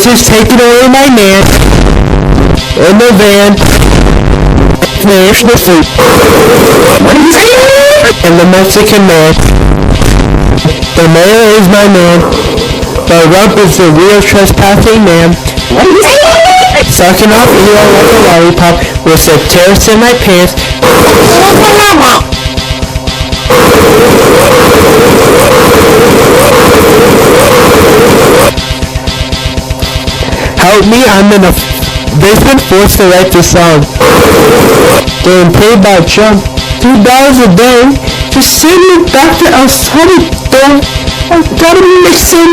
is taking away my man in the van. There's the food. And the Mexican man. The mayor is my man. The rump is the real trespassing man. Sucking off Elo like a lollipop with the tears in my pants. Help me, they've been forced to write this song. Getting paid by Trump $2 a day to send me back to El Salvador. I gotta make some